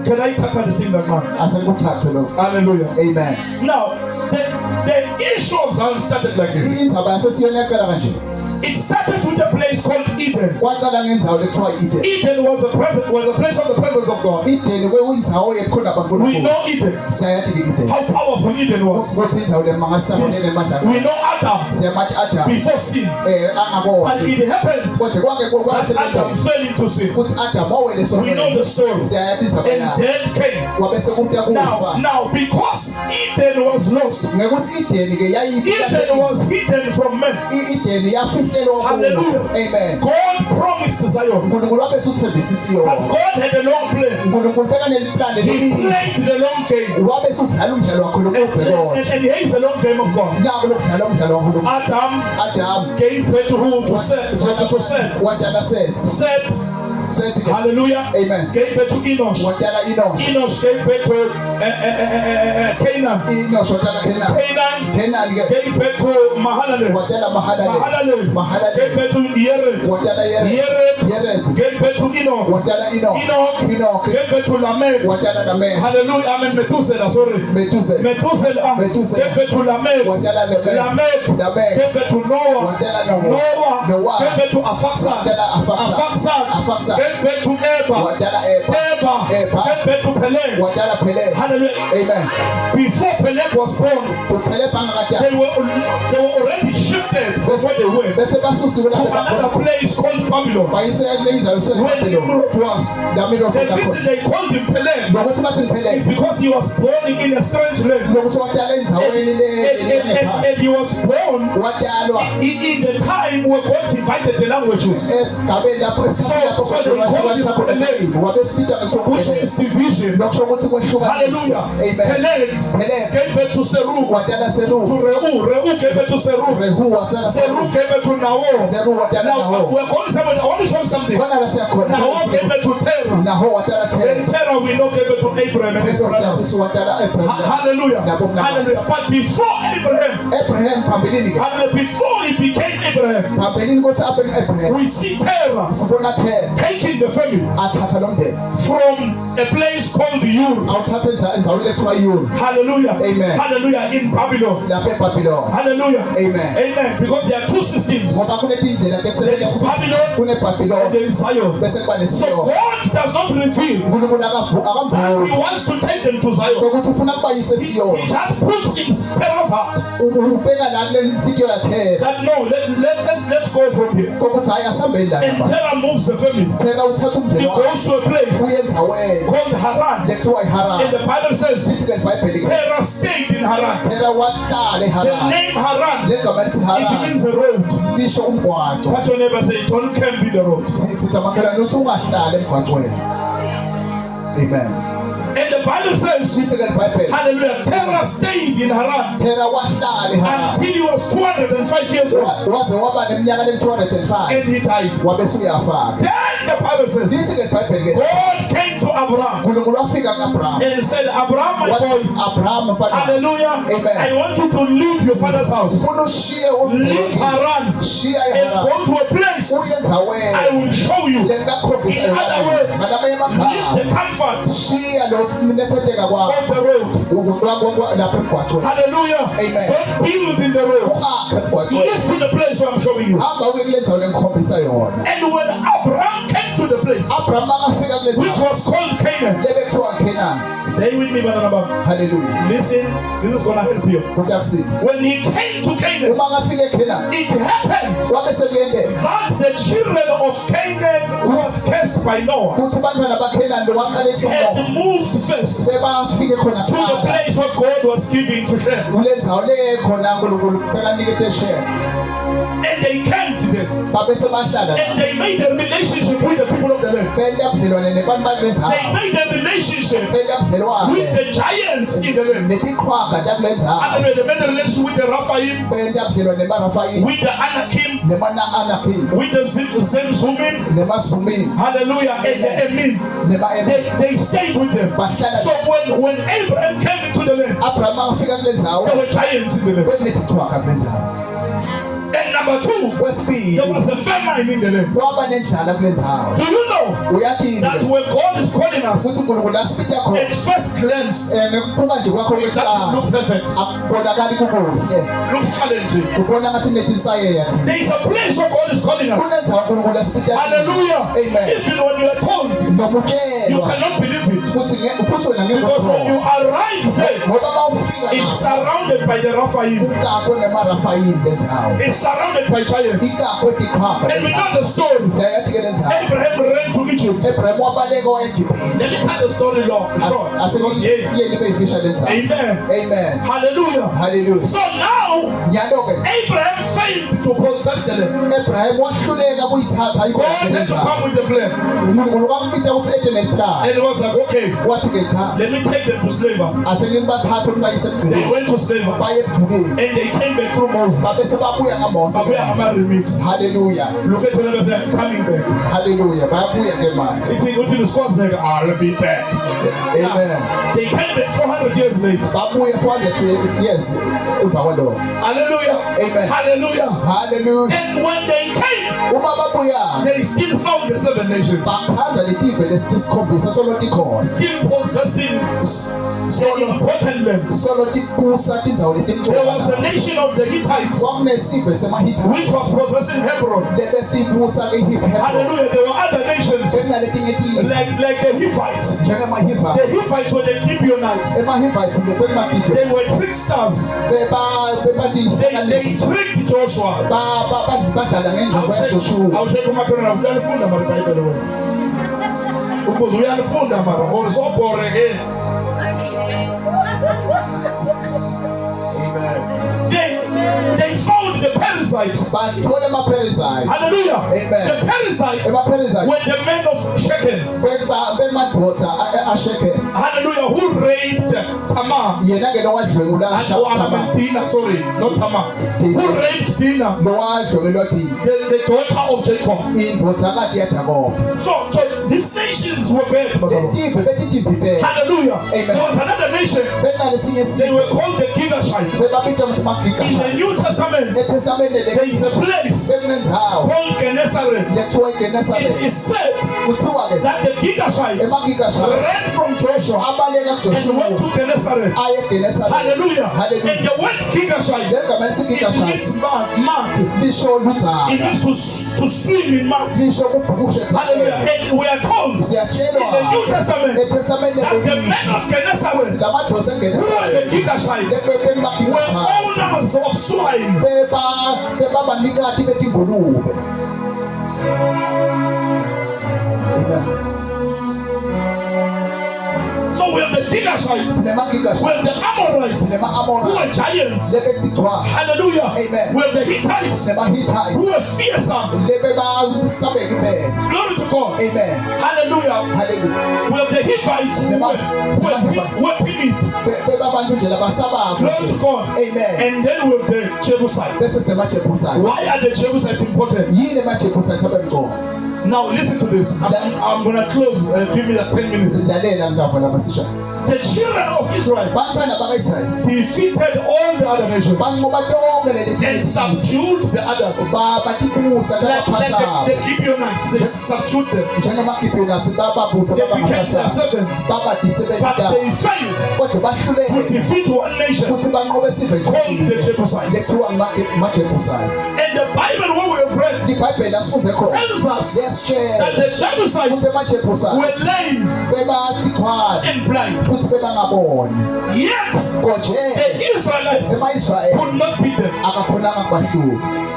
Can I tackle this thing that man? Asengikuthathe lo. Hallelujah. Amen. Now, the issue of Zion started like this. Indzaba yasesiyoni yaqala kanje. It started with a place called Eden. Kwaqala ngendzawo lekuthiwa Eden. Eden was a place of the presence of God. Eden kwekuyindzawo yekhona We kaNkulunkulu. know Eden, Siyayathi ke Eden. how powerful Eden was. Ukuthi indzawo lemangalisayo nemadla. We know Adam Siyamathi Adam before sin. But angabona. it happened Konje kwake that Adam fell into sin. ukuthi Adam wawele We know the sonwele. story. Siyayathi indzaba And yakhe. death came. Wabese kuya kufa. Now, because Eden was lost, Ngekuthi Eden ke Eden was hidden from men. Eden yafihlelwa Hallelujah. Amen. God promised Zion, uNkulunkulu wabese uthembisa but isiyona. God had a long plan. uNkulunkulu bekaneliplan He elibili. played the long game. Wabese udlala umdlalo wakhe And lokugcina. here's the long game of God. Naku lokudlala umdlalo wankulunkulu. Adam Adam gave birth to who? To Seth. To Seth. wadala Seth. Seth, Seth ke hallelujah, Amen. gave birth to Enosh. wadala Enosh. Enosh gave birth to Canaan. Enosh wadala Kenan. Canaan Kenan ke gave birth to Mahalalel. wadala Mahalalel. Mahalalel gave birth to Yered. wadala Yered. Yered gave birth to Enoch. wadala Enoch. Enoch Gave birth to Lamech. wadala Lamech. Hallelujah. I mean Methuselah, sorry. Methuselah Methuselah gave birth to Lamech. wadala Lamech. Lamech gave birth to Noah. wadala Noah Noah gave birth to Arphaxad. wadala Arphaxad. Arphaxad gave birth to Eber. wadala Eba. Eber gave birth to Peleg. wadala Peleg. Hallelujah. Amen. Before Peleg was born, Peleg bangakade they were already shifted from where they were bese basusiwe to another place called Babylon. bayiso yakulenza When he wrote to us, damilo the reason they called him Peleg nokuthi bathi is Peleg because he was born in a strange land. nokuthi wadala endaweni And he was born wadalwa in the time where God divided the languages, esigabeni lapho esikhathi lapho wabesida which is division. nokusho ukuthi kwehlukanisa. Hallelujah. Amen. Peleg Peleg gave birth to Serug, wadala to Seru. Reu. Reu gave birth to Serug. Rehu wasala Serug Seru gave birth to Nahor. Seru watala Now Nahor. we're going somewhere. I want to show you something. Kona lase akona. Nahor gave birth to Terah. Nahor watala Then Terah. Terah we know gave birth to Abraham and his brothers. Watala Abraham. Hallelujah. Hallelujah. But before Abraham, Abraham pambelini. and before he became Abraham, Pambelini kothi Abraham. we see Terah Sibona Terah. taking the family Athatha lomndeni. from a place called Ur. Awuthatha endaweni ekuthiwa Ur. Hallelujah. Amen. Hallelujah. In Babylon. Lapha eBabylon. Hallelujah. Amen. Amen. Because there are two systems. Ngoba kunetindlela There is tekusebenza. Babylon KuneBabylon. and there is Zion. Bese kuba So neSiyon. God does not reveal uNkulunkulu that akambhuli. He wants to take them to Zion. Ukuthi ufuna kubayise He eSiyon. just puts in Terah's heart Ubheka la kule nhliziyo yaThera. that no, let's go from here. Ukuthi hayi asihambeni la. And Terah moves the family. Thera uthatha He umndeni wakhe. goes to a place Uyenza wena. called Haran. Lekuthiwa iHaran. And the Bible says Lithi-ke iBhayibheli. Terah stayed in Haran. Thera wahlala The eHaran. name Haran, Legama lithi it Haran. means a road. Lisho umgwaqo. Touch your neighbor, say, don't camp in the road. Sithi amakhelwane uthi ungahlala emgwaqweni. Amen. And the Bible says, Lithi-ke iBhayibheli. hallelujah, Terah stayed in Haran Thera wahlala eHaran. until he was 205 years old. Waze waba neminyaka le-205. And he died. Wabe usuyafaka. Then the Bible says, Lithi-ke iBhayibheli. God came to Abraham uNkulunkulu wafika kuAbraham. and said, Abraham, my Wathi boy, Abraham mfana. hallelujah, Amen. I want you to leave your father's house. Ufuna ushiye Leave umndeni. Haran Shiya and eHaran. go to a place Uyenza I wena. will show you. Le ngakhombisa In other words, ngamanye leave amagama. the comfort Shiya lo nesetheka kwakho. of the road. Lapha emgwaqweni. Hallelujah. Amen. Don't build in the road. Ungakhi emgwaqweni. Move to the place where I'm showing you. Hamba uye kule ndzawo lengikhombisa yona. And when Abraham came to the place Abraham akafika kule which ndzawo was called Canaan, lebekuthiwa Khenani. stay with me, Bananaba. Hallelujah. Listen, this is gonna help you. Kuyakusiza. When he came to Canaan, Uma ngafika eKhenani, it happened wabe sekuyendeka that the children of Canaan who was cursed by Noah ukuthi bantwana baKhenani bewaqala had eSodoma moved first bebafike khona to the kuqala. place where God was giving to Shem. Kule ndzawo le khona uNkulunkulu bekanikete Shekhe. And they camped there. Babe sebahlala. And they made a relationship with the people of the land. Benta budlelwane nebantu bakule They ndzawo. made a relationship Benta budlelwane with the giants in the land. netiqhwaga takule ndzawo. And they made a relationship with the Raphaim, Benta budlelwane nemarafayini with the Anakim, nema-Anakim with the Zemzumim, nemasumini hallelujah, and the Emim. nema-Emi. They stayed with them. Bahlala. So when Abraham came into the land, Abraham afika kule ndzawo there were giants in the land. bekunetiqhwaga kule ndzawo. And number two, Kwesibili there was a famine in the land. kwaba nendlala kule ndzawo. Do you know Uyakini that when God is calling us, futhi uNkulunkulu asifika khona at first glance, ngekubuka nje kwakho it doesn't kwecala look perfect, akubonakali kukuhle looks challenging. kubona ngathi netinsayeya thina There is a place where God is calling us. kunenzawo uNkulunkulu asifika Hallelujah. Amen. Even when you are told, you nomukelwa cannot believe it. futhi wena Because when you ngekho arrive there, ngoba mawufika it's surrounded by the Raphaim. ukakho nemarafayini lendzawo It's surrounded by giants. ikakho tiqhwaba And we know the story. siyayathi ke lendzawo Abraham ran to Egypt. Abraham wabaleka wayeGibhithe Let me cut the story long, short. Because, yeah. aseyeni beyifisha lendzawo Amen. amen Hallelujah. hallelujah So now, nyalo-ke Abraham failed to possess the land. Abraham wahluleka kuyithatha God had to come with the plan. uNkulunkulu wakubita ukuthi ede neplan And it was like, okay, wathi-ke cha let me take them to slavery. asengimbathathe ukuthi bayise They ebugcileni went to slavery. baye ebugcileni And they came back through Moses. babe sebabuya ngamose But we are a remix. haleluya Look at whoever said, I'm coming back. haleluya bayabuya-ke manje I'll be back. amen They came back 400 years later. babuya 400 years emva kwaloko Hallelujah. Amen. Hallelujah. haleluya And when they came, uma babuya they still found the 7 nations. bakhanza letive lesikhombisa solo tikhona Still possessing the important lands. solo tibusa tindzawo There was letincoka a nation of the Hittites kwakunesive semahitha which was possessing Hebron. lebesibusa ke-Hebrew Hallelujah. There were other nations sekunaletinye tive like the Hivites. njengemahiva The Hivites were the Gibeonites. emahivites ngekwemagide They were tricksters. They tricked Joshua. badlala ngengqondo yaJoshua Awushekho makhona uyalifunda mara iBhayibheli wena. Ukuze uyalifunda mara or so bore ke. amen They found the Persians Perizzites. bathole amaPerizites. Hallelujah. Amen. The Perizzites amaPerizites were the men of Shechem. bemadoda aShekhem. Hallelujah. Who raped Tamar. Yena ke nowadlwengula Tamar. Dinah, sorry, not Tamar. Who raped Dinah, nowadlwengulwa Dina. the daughter of Jacob. Indvodzakati yaJakobo. So these nations were bad. Letive betithi impela. Hallelujah. Amen. There was another nation. Benalesinye They were isizwe called the Girgashites. sebabita ukuthi In the magigashaya. New Testament, eTestamente there is a place bekunendzawo called Gennesaret. lethiwa It iGenesarete. is said Kuthiwa ke that the Girgashites emagigashaya ran from Joshua abaleka and kuJoshua went to Gennesaret. aye eGenesarete. Hallelujah. Hallelujah. And the word Girgashite, Legama it lesigigashaya means mud. lisho It ludzaka. means to swim in mud. Lisho kubhukusha Hallelujah. edzakeni. And we are told in the Siyatshelwa New Testament eTestamente that the men of Gennesaret, lamadlozi who were the eGenesarete Girgashites, were bemagigashaya owners of swine. bebabanikati betingulube. Amen. So we have the Girgashites, we Sinemagigashaya have the Amorites, who sinema-Amora are giants. lebedidwa Hallelujah. Amen. We have the Hittites, who sinema-Hittites are fearsome. lebebasabeka impela. Glory to God. Amen. Hallelujah. Hallelujah. We have the Hivites, who were timid. bebabantu nje labasabako. Glory to God. Amen. And then we have the Jebusites. Bese semaJebusayiti. Why are the Jebusites important? Yini emaJebusayiti abemqoka? Now listen to this. I'm going to close. Give me that 10 minutes. Lalela mntwana masisha. The children of Israel Bafana bakaIsrayeli defeated all the other nations banqoba tonke leli and subdued the others. batibusa Like babaphasaba. the Gibeonites, they subdued them. Njengemakhiphiyoni bababusa They became their babaphasaba. servants. But Babadisebenta they failed kodwa to bahluleke defeat one nation futhi banqobe isive called the nje Jebusites. lethiwa amaJebusayiti. And the Bible, what we have read, iBhayibheli asifunze khona tells us that yesitshela the Jebusites ukuthi amaJebusayiti were lame bebadixhwala and blind. futhi bebangaboni. Yet Konje the Israelites ema-Israyeli could not beat them akakhonanga kubahlula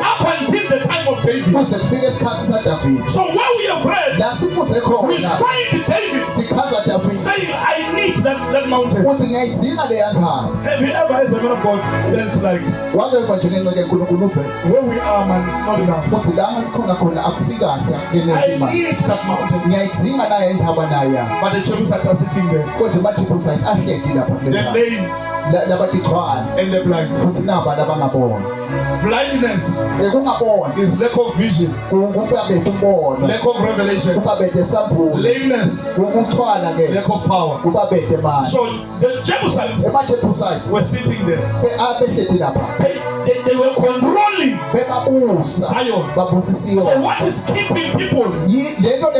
up until the time of David. kuze kufike isikhathi saDavide. So what we have read, La sifunze we khona find David sichaza Davide saying, I need that mountain. ukuthi ngiyayidzinga leya ntaba. Have you ever, as a man of God, felt like Wangeva nje ngenceke enkulunkulu uvele where we are, man, it's not enough? futhi la ngasikhona khona akusikahle akungenela I imali. need that mountain. Ngiyayidzinga nayo intaba nayo. But the Jebusites are sitting there, Kodwa amaJebusayiti ahleli lapha kule the ntaba. lame Labadixhwala and the blind. futhi naba labangaboni. Blindness Bekungaboni is lack of vision, kubabethe umbono, lack of revelation. kubabethe sambulo, Lameness, ukuxhwala ke lack of power. kubabethe manje. So the Jebusites emaJebusayiti were sitting there. behleli lapha They were controlling bebabusa Zion. babusisiwe. So what is keeping people? Lento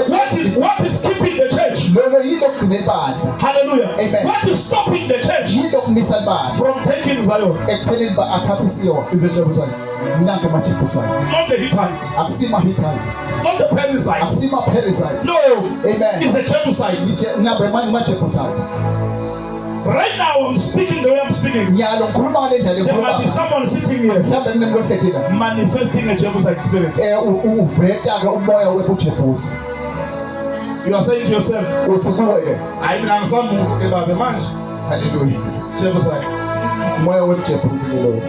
What is keeping the church? lolo yinto okugcina ibandla, Hallelujah. Amen. What is stopping the church yinto okumisa ibandla from taking Zion? ekuthenini athathe isiyona. Is the Jebusites. Nanke amaJebusayiti Not the Hittites. akusima-Hittites Not the Perizzites. akusima-Perizzites. No. Amen. It's the Jebusites. Nabo amaJebusayiti. Right now I'm speaking the way I'm speaking. Nyalo ngikhuluma ngale ndlela There might be engikhuluma someone sitting here mhlawumbe kunemntu ohleli la manifesting a Jebusite spirit. uveta-ke umoya webujebusi You are saying to yourself, uthi kuwe-ke I mean, I'm some manje. halleluya Jebusites. umoya webujebusi ke loyo.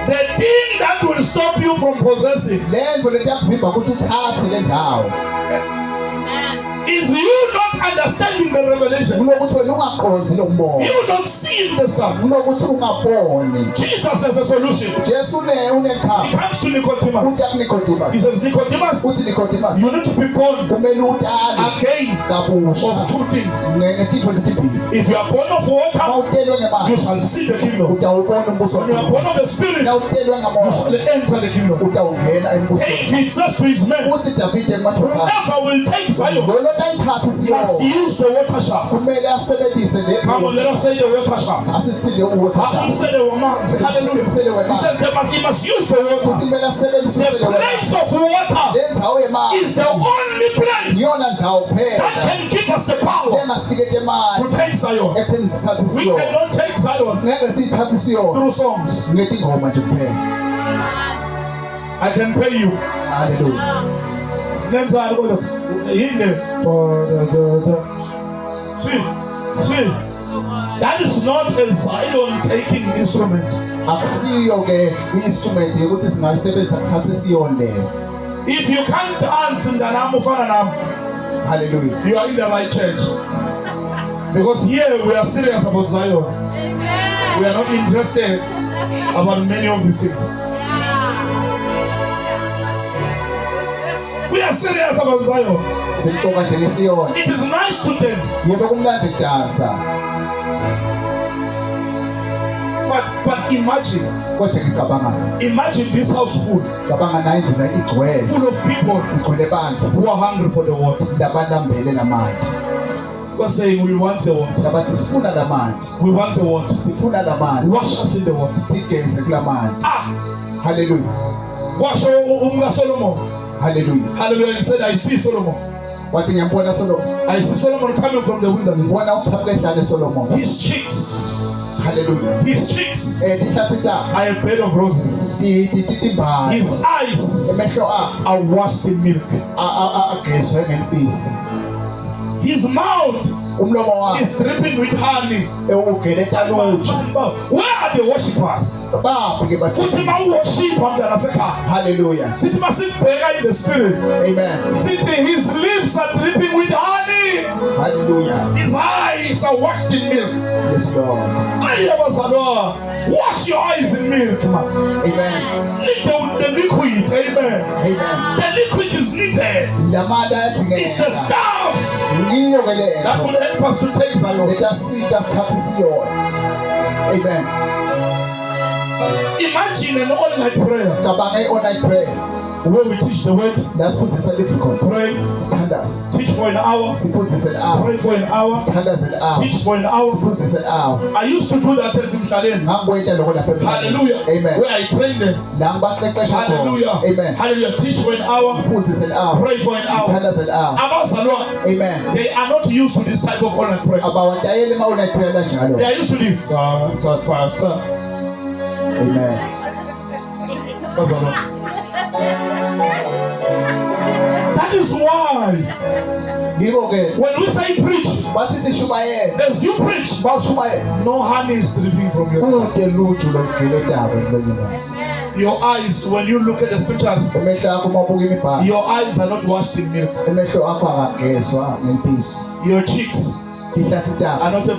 The thing that will stop you from possessing Le nto lento yakuvimba ukuthi uthathe le ndawo is you not understanding the revelation. kunokuthi wena ungaqonzi lo mbono, You not seeing the stuff. kunokuthi ungaboni. Jesus has a solution. Jesu He unekhamba comes to Nicodemus. uthi akuNicodemus, He says, Nicodemus, uthi Nicodemus you need to be born kumele uqale again kabusha of two things. ngetitho letibili. If you are born of Uma water, utelwe you ngemanzi shall see the kingdom. utawubona umbuso When you are wami. born of the spirit, Na utelwe you ngamoya shall enter the kingdom. utawungena embusweni. David says to his men, Uthi Davide kumadoda whoever will take Zion lolo tayithatha must isiyona use the water shaft. kumele asebenzise Come on, let us say the water shaft. asisile I'm uwotha saying the woman. Hallelujah. He says he must use the water. kumele asebenzise The place of water le ndzawo yemanzi is the only place iyona ndzawo that phela can give us the power engasikete emanzi to take Zion. ekutheni sithathe We isiyona. cannot take Zion Ngeke siyithathe isiyona through songs. ngetingoma nje kuphela. I can pay you. Haleluya. Then I go to see. That is not a Zion taking instrument. Akusiyo ke i-instrument yokuthi singayisebenzisa kuthatha isiyoni leyo. If you can't dance in the name of Anam, Hallelujah. you are in the right church. Because here we are serious about Zion. We are not interested about many of these things. We are serious about Zion. Sikuxoxa nje ngesiyoni. It is nice to dance, Yebo kumnandi ukudansa. but imagine Kodwa ngicabanga this house full cabanga nayo indlela igcwele of people igcwele abantu who are hungry for the water. labalambele lamanti. We're saying we want the water. Labathi sifuna lamanti. We want the water. Sifuna lamanti. Wash us in the water. Sigeze kulamanti. Ah, Hallelujah. wash Solomon. Hallelujah. Hallelujah. He said, I see Solomon. Wathi ngiyambona Solomon. I see Solomon coming from the wilderness. Bona uchaphela ehlane Solomon. His cheeks, Hallelujah. his cheeks Dihlathita are a bed of roses. timbali. His eyes Emehlo are washed in milk. agezwe ngempisi. His mouth Umlomo wakhe is dripping with honey. ugeleta luju. Where are the worshippers? Baphi ke Kuthi bathekisi. ma-worship amntanasekhaya. Hallelujah. Sithi masibheka in the spirit. Amen. Sithi his lips are dripping with honey. Hallelujah. His eyes are washed in milk. Yes, Lord. Ayabazalwa, wash your eyes in milk, man. Amen. The liquid, amen. Amen. The liquid is needed. Lamada It's the yathingeka. stuff Ngiyo ke that lento. will help us to take Zion. Letasita sikhathi siyona. Amen. Imagine an all-night prayer Cabanga i-online prayer. where we teach the word, La sifundzisa difficult. pray, Sithandaza. teach for an hour, Sifundzise le-hour. pray for an hour, Sithandaze le-hour. teach for an hour. Sifundzise le-hour. I used to do that at Mshaleni. Ngangikwenza lokho lapha emhlabeni. Hallelujah. Amen. Where I train them. La ngibaqeqesha khona. Hallelujah. Amen. Hallelujah. Teach for an hour, Sifundzise le-hour. pray for an hour. Sithandaze le-hour. Abazalwa, Amen. they are not used to this type of all-night prayer. Abawadayeli ma-online prayer kanjalo. They are used to this. Ta, ta, ta, ta. Amen. Abazalwa. That is why Ngiko ke when we say preach, basithi shumayela. as you preach, Bawushumayela. no honey is dripping from your mouth. Kude luju lokugcina indaba emlonyeni wakho. Your eyes, when you look at the scriptures, Emehlo akho uma ubuka imibhalo. your eyes are not washed in milk. Emehlo akho akagezwa ngempisi. Your cheeks Dihlathita are not a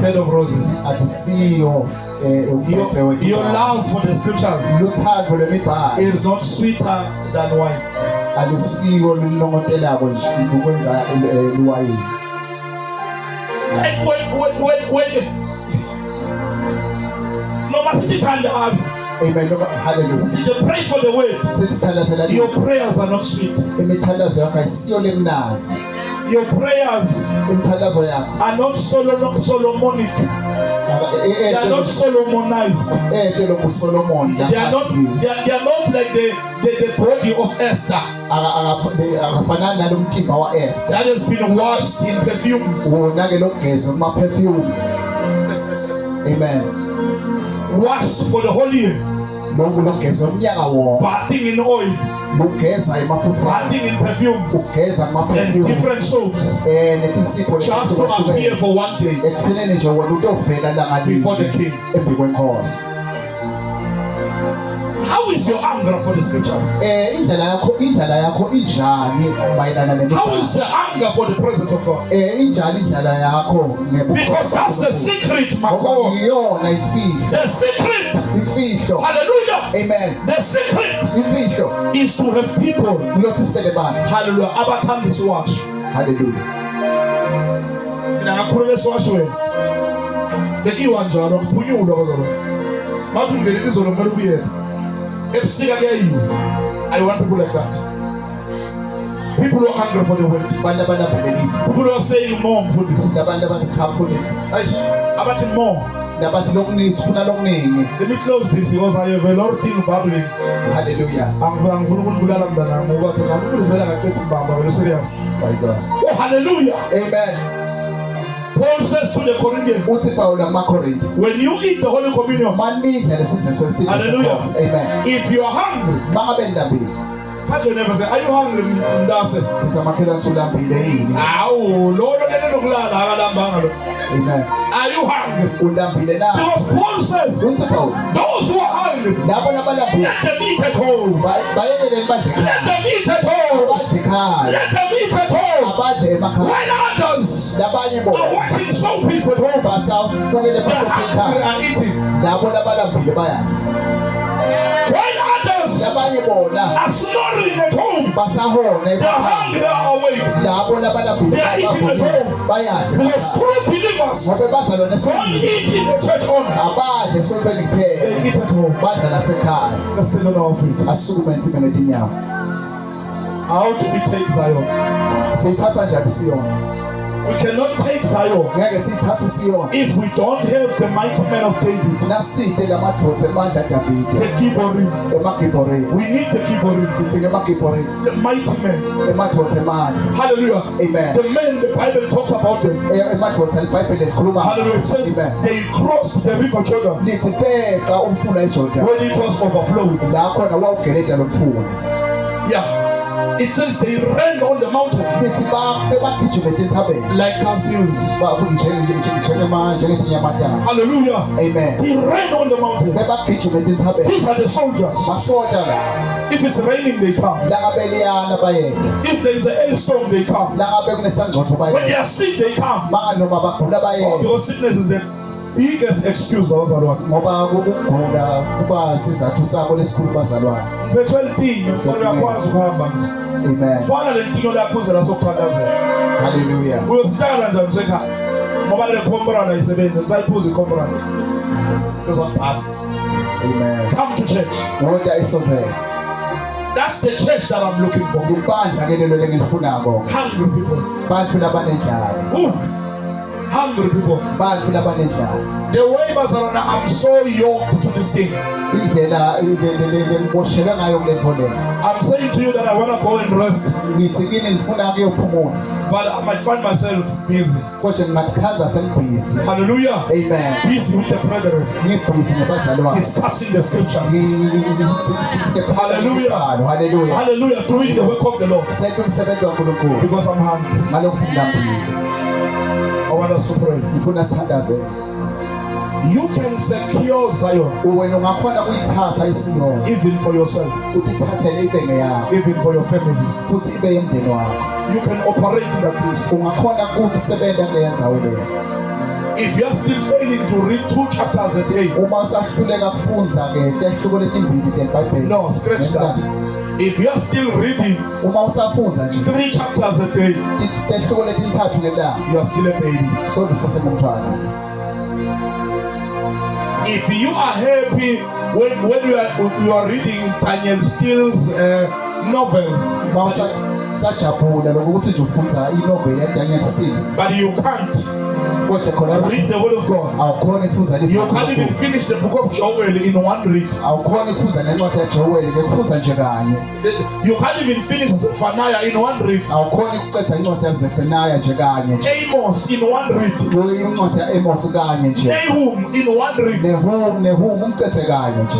bed of roses. athi siyo uphethe Your love for the scriptures luthando lwemibhalo is not sweeter than wine. alusiko lulongotelako nje ukwenza luwayini. Like when no matter thandaza, Amen. Hallelujah. you pray for the word. Sesithandazela Your prayers are not sweet. imithandazo yakho ayisiyo lemnanzi. Your prayers Imithandazo yakho are not Solomonic. They are not Solomonized. lo nguSolomon They are not. They are not like the body of Esther akafanani nalomthimba wa-Esther. that has been washed in perfumes, Wona ke lokugezwa kuma-perfume. Amen. washed for the whole year, Lokhu lokugezwa umnyaka wonke. bathing in oil, Lugeza emafutheni. bathing in perfumes, Ugeza and kuma-perfume. different soaps, Netinsipho just to appear for one day ekuthenini nje wena utovela langani before the king. embi kwenkosi. How is your anger for the scriptures? Indlela yakho injani mayelana How is the anger for the presence of God? injani indlela yakho Because that's the secret, my God. iyona imfihlo. The secret, Imfihlo. hallelujah. Amen. The secret Imfihlo is to have people, kulothi sifele bani. hallelujah, abathanda isiwasho. Hallelujah. Mina ngakhuluma esiwashweni. Bekiwa njalo ngiphunyulwa bazalwane. Bathi ungena izolo kumele ubuyele. Ebusika kuyayiwa. I want people like that. People who are hungry for the word. Abantu abanabhaleliwe. People who are saying more for this. Labantu abathi cha mfundisi. Aish, abathi more. Nabathi lokuningi sifuna lokuningi. Let me close this because I have a lot of things bubbling. Hallelujah. Angifuna ukunibulala mntanami ngoba thina ngikulisela ngaqeda imbamba vele serious. My God. Oh hallelujah. Amen. Paul says to the Corinthians, Uthi Pawulo kumaKorinte. when you eat the Holy Communion, Manidla lesidlo Hallelujah. Amen. if you are hungry, Bangabe ndabeni. Touch your neighbor, say, are you hungry? Ndase. Siza makhelwane ulambile yini? Awu, lo lelo kulala akalambanga lo. Amen. Are you hungry? Ulambile na. Because Paul says, Unse Paul. those who are hungry, Labo labalambile. let them eat at home. Bayekele badle Let ekhaya. them eat at home. Badle ekhaya. Let them eat at home. Abadle emakhaya. While others Labanye are bona watching soapies at home, basabukele they're basophe hungry ekhaya. and eating. Labo labalambile bayadla. While others Labanye bona are snoring at home, basahona they're ekhaya. hungry, they're awake. Labo labalambile They are eating at home. bayadla. Because true believers Ngoba bazalwane don't esonto. eat in the church home. Abadle esontweni kuphela. They eat at home. Badla nasekhaya. Let's stand on our feet. Asukume nsime netinyawo. How do we take Zion? Siyithatha njani Siyoni? We cannot take Zion Ngeke siyithathe Siyoni. if we don't have the mighty man of David, Naside lamadvodza emandla Davide. the Giberim. Emagibhoreni. We need the Giberim, Sisike emagibhoreni. the mighty man. Emadvodza emandla. Hallelujah. Amen. The men the Bible talks about them. Emadvodza iBhayibheli likhuluma. Hallelujah. It says Amen. they crossed the river Jordan Lithi bheqa umfula eJordan. when it was overflowed. La khona wawugeleda lo mfula. Yeah. It says they ran on the mountain Lithi bebagijima etintabeni. like gazelles. Njengetinyamanyana. Hallelujah. Amen. They ran on the mountain. Bebagijima etintabeni. These are the soldiers. Masoja la. If it's raining, they come. La ngabe liyana bayenda. If there is a hailstorm, they come. La ngabe kunesangcotho When bayenda. they are sick, they come. Noma bagula bayenda. Because sickness is the biggest excuse abazalwane. Ngoba ukugula kuba sizathu sabo lesikhulu bazalwane. Bethu elithini solo yakwazi ukuhamba nje. Amen. Fana lentino laphuzela sokuthandazela. Hallelujah. Uyozihlala njani usekhaya? Ngoba le comparada isebenza, usayiphuza icomparada. Because of that. Amen. Come to church. Wonke isophela. That's the church that I'm looking for. Ngibandla ke lelo lengilifunako. Hungry people. Bantu labanendlala. Ooh. Hungry people. Bantu labanendlala. The way bazalwana, I'm so yoked to this thing. Indlela ngiboshelwe ngayo kule mfondela. I'm saying to you that I want to go and rest, Ngithi kini ngifuna kuyophumula. but I might find myself busy. Kodwa ngingathikhaza sengibhizi. Hallelujah. Amen. Busy with the brethren, Ngibhizi nebazalwane. discussing the scriptures. Hallelujah. Hallelujah. Hallelujah. Doing the work of the Lord. Senze umsebenzi waNkulunkulu. Because I'm hungry. Ngalokho singilambile. I want us to pray. Ngifuna sithandaze. You can secure Zion Wena ungakhona kuyithatha iSiyoni. even for yourself, Utithathele ibe ngeyakho. even for your family. Futhi ibe yemndeni wakho. You can operate in that place. Ungakhona ukusebenza kulenza ule. If you are still failing to read 2 chapters a day, Uma usahluleka kufunza ke tehluko letimbili teBhayibheli. no, scratch that. If you are still reading Uma usafunza nje 3 chapters a day, tehluko letintathu ngelanga. you are still a baby. So usasengumntwana. If you are happy when you are reading Daniel Steele's novels, Sajabula lokuthi nje ufunza inoveli yaDaniel Steele. but you can't Kodwa khona read the word of God, awukhona ukufunza you can't even finish the book of Joel in one read. awukhona ukufunza nencwadi yaJoel ngekufunza nje kanye. You can't even finish Zephaniah in one read. Awukhona ukuqedza incwadi yaZefaniah nje kanye nje. Amos in one read. Incwadi yaAmos kanye nje. Nahum in one read. Nehum umqedze kanye nje.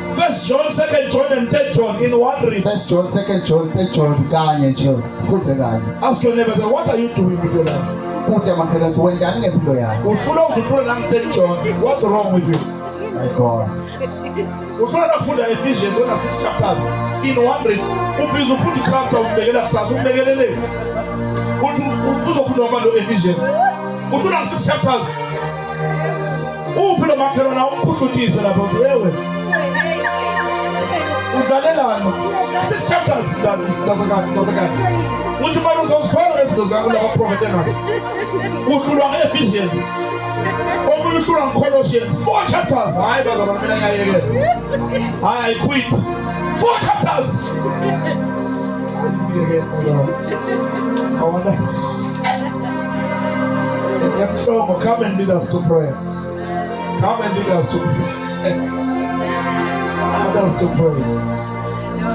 1 John, 2 John, and 3 John in one read. 1 John, 2 John, 3 John kanye nje. Ufunze kanye. Ask your neighbor, say, what are you doing with your life? Buda makhelwane wendani ngempilo yakho. Ufuna ukufunda nang 3 John, what's wrong with you? My God. Ufuna ukufunda Ephesians, one 6 chapters in one read. Ubhiza ufunda ichapter umbekela kusasa, umbekelele. Uthi uzofunda ngalo Ephesians. Ufuna 6 chapters. Uphi lo makhelwane umkhuhlutise lapho uthi wewe. Udlalelana 6 chapters ndazakani. Uthi manje uzosithola lezinto zakho la prophet engathi. Uhlulwa ngeEphesians. Omunye uhlulwa ngeColossians 4 chapters. Hayi bazalwane mina ngiyayekela. Hayi I quit. 4 chapters. I wonder. Come and lead us to prayer. Come and lead us to prayer. Lead us to pray.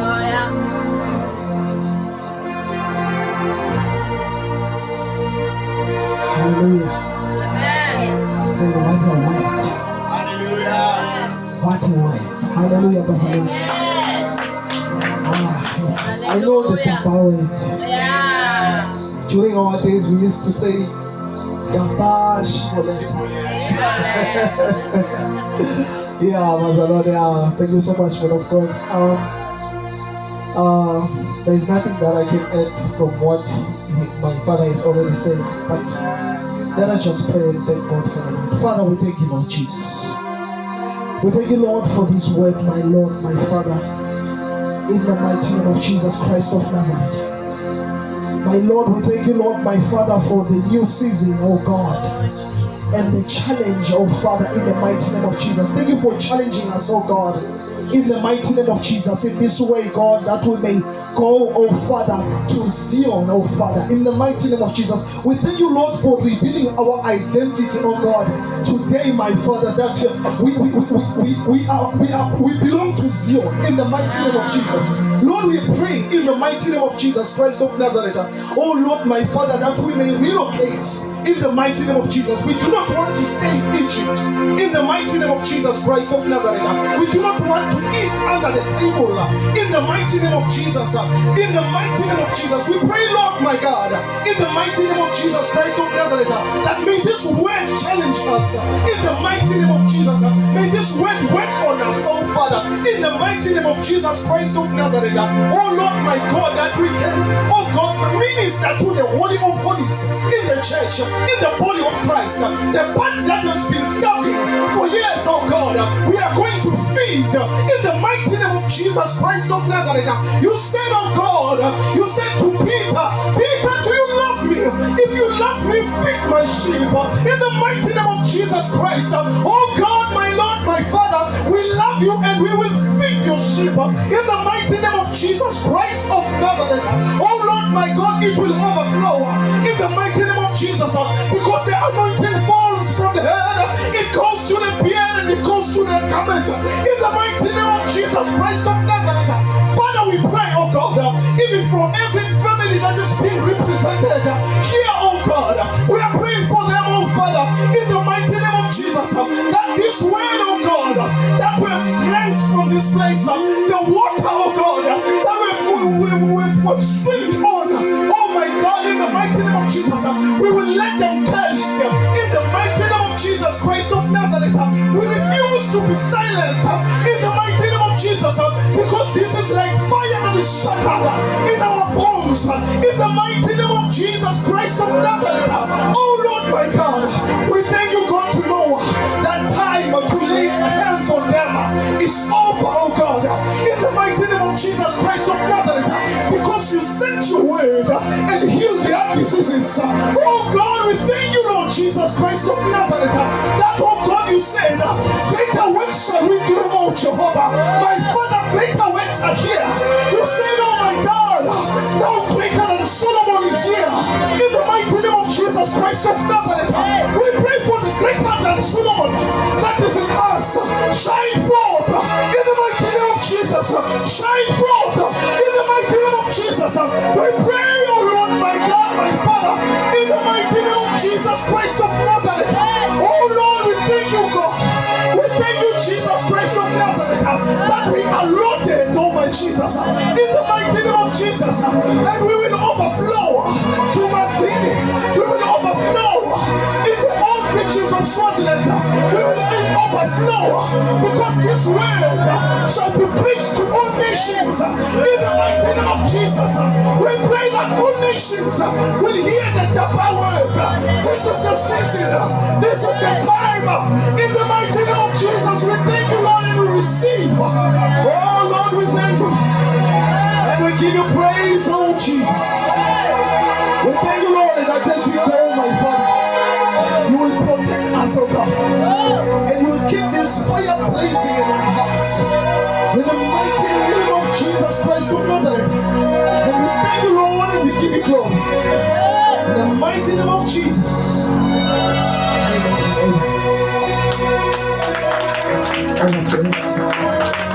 Hallelujah. Amen. Say what a word. Hallelujah. What a word. Hallelujah. Amen. Ah. I know the Papa word. Yeah. During our days, we used to say, Gabash Mole. Yeah, Mazalon, yeah. Thank you so much, man of God. There is nothing that I can add from what my father has already said, but let us just pray and thank God for the word. Father, we thank you, Lord Jesus. We thank you, Lord, for this word, my Lord, my Father, in the mighty name of Jesus Christ of Nazareth. My Lord, we thank you, Lord, my Father, for the new season, oh God, and the challenge, oh Father, in the mighty name of Jesus. Thank you for challenging us, oh God, in the mighty name of Jesus, in this way, God, that we may go, oh Father, to Zion, oh Father, in the mighty name of Jesus. We thank you, Lord, for revealing our identity, oh God, today, my Father, that we belong to Zion, in the mighty name of Jesus. Lord, we pray in the mighty name of Jesus Christ of Nazareth, oh Lord, my Father, that we may relocate in the mighty name of Jesus. We do not want to stay in Egypt, in the mighty name of Jesus Christ of Nazareth. We do not want to eat under the table, in the mighty name of Jesus. In the mighty name of Jesus, we pray, Lord, my God, in the mighty name of Jesus Christ of Nazareth, that may this word challenge us, in the mighty name of Jesus. May this word work on us, oh Father, in the mighty name of Jesus Christ of Nazareth. Oh Lord, my God, that we can, oh God, minister to the Holy of Holies in the church, in the body of Christ. The part that has been starving for years, oh God, we are going to feed in the mighty name of Jesus Christ of Nazareth. You said, oh God, you said to Peter, Peter, do you love me? If you love me, feed my sheep. In the mighty name of Jesus Christ, oh God, my Lord, my Father, we love you and we will feed your sheep. In the mighty name of Jesus Christ of Nazareth, oh Lord, my God, it will overflow. In the mighty name of Jesus, because the anointing falls from the head, it goes to the beard and it goes to the garment. In the mighty name of Jesus Christ of Nazareth, Father, we pray, oh God, even for every family that is being represented here, oh God, we are praying for them, oh Father, in the mighty name of Jesus, that this word, oh God, that we have drank from this place, the water, oh God, that we've swim on, oh my God, in the mighty name of Jesus, we will let them taste in the mighty name of Jesus Christ of Nazareth. We refuse to be silent in the mighty name of Jesus, because this is like fire that is shattered in our bones, in the mighty name of Jesus Christ of Nazareth. Oh Lord, my God, we thank you, God, to know that time to lay hands on them is over, oh God, in the mighty name of Jesus Christ of Nazareth, because you sent your word and healed their diseases. Oh God, we thank you, Lord Jesus Christ of Nazareth, that, oh God, you said, greater works shall we do, oh Jehovah. My Father, greater works are here. You said, oh my God, no greater than Solomon is here. In the mighty name of Jesus Christ of Nazareth, we pray for the greater than Solomon that is in us. Shine forth in the mighty name of Jesus. Shine forth in the mighty name of Jesus. We pray, oh Lord, my God, my Father, in the mighty name of Jesus Christ of Nazareth. Oh Lord, we thank you, God. We thank you, Jesus Christ of Nazareth, that we are loaded, oh my Jesus, in the mighty name of Jesus, and we will overflow to Mazini. We will overflow in the old regions of Swaziland. We will overflow, because this word shall be preached to all nations in the mighty name of Jesus. We pray that all nations will hear the Dapa word. This is the season, this is the time, in the mighty name of Jesus. We thank you, Lord, and we receive. Oh Lord, we thank you and we give you praise, oh Jesus. We thank you, Lord, that as we go, my Father, you will protect us, oh God, and you will keep this fire blazing in our hearts, in the mighty name of Jesus Christ of Nazareth. And we thank you, Lord, and we give you glory in the mighty name of Jesus. Amen. Amen.